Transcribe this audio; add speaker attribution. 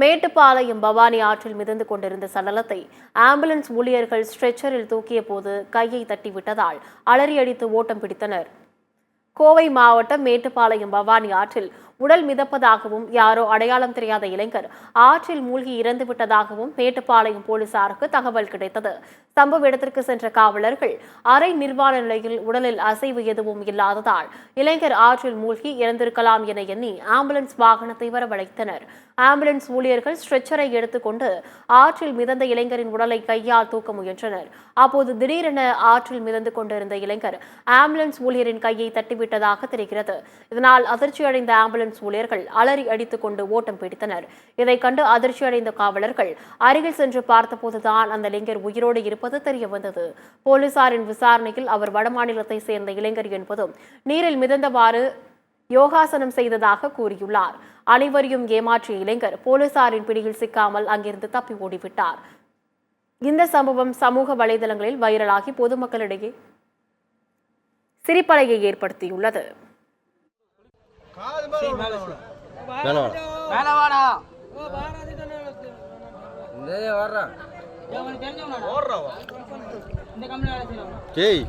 Speaker 1: மேட்டுப்பாளையம் பவானி ஆற்றில் மிதந்து கொண்டிருந்த சடலத்தை ஆம்புலன்ஸ் ஊழியர்கள் ஸ்ட்ரெச்சரில் தூக்கிய போது கையை தட்டிவிட்டதால் அலறியடித்து ஓட்டம் பிடித்தனர். கோவை மாவட்டம் மேட்டுப்பாளையம் பவானி ஆற்றில் உடல் மிதப்பதாகவும் யாரோ அடையாளம் தெரியாத இளைஞர் ஆற்றில் மூழ்கி இறந்துவிட்டதாகவும் மேட்டுப்பாளையம் போலீசாருக்கு தகவல் கிடைத்தது. சம்பவ இடத்திற்கு சென்ற காவலர்கள் அரை நிர்வாண நிலையில் உடலில் அசைவு எதுவும் இல்லாததால் இளைஞர் ஆற்றில் மூழ்கி இறந்திருக்கலாம் என எண்ணி ஆம்புலன்ஸ் வாகனத்தை வரவழைத்தனர். ஆம்புலன்ஸ் ஊழியர்கள் ஸ்ட்ரெச்சரை எடுத்துக்கொண்டு ஆற்றில் மிதந்த இளைஞரின் உடலை கையால் தூக்க முயன்றனர். அப்போது திடீரென ஆற்றில் மிதந்து கொண்டிருந்த இளைஞர் ஆம்புலன்ஸ் ஊழியரின் கையை தட்டிவிட்டதாக தெரிகிறது. இதனால் அதிர்ச்சியடைந்த ஆம்புலன்ஸ் ஊழியர்கள் அலறி அடித்துக் கொண்டு ஓட்டம் பிடித்தனர். இதை கண்டு அதிர்ச்சியடைந்த காவலர்கள் அருகில் சென்று பார்த்தபோதுதான் அந்த இளைஞர் உயிரோடு இருப்பது தெரியவந்தது. போலீசாரின் விசாரணையில் அவர் வடமாநிலத்தை சேர்ந்த இளைஞர் என்பதும் நீரில் மிதந்தவாறு யோகாசனம் செய்ததாக கூறியுள்ளார். அனைவரையும் ஏமாற்றிய இளைஞர் போலீசாரின் பிடியில் சிக்காமல் அங்கிருந்து தப்பி ஓடிவிட்டார். இந்த சம்பவம் சமூக வலைதளங்களில் வைரலாகி பொதுமக்களிடையே சிரிப்பலையை ஏற்படுத்தியுள்ளது.
Speaker 2: ஏய்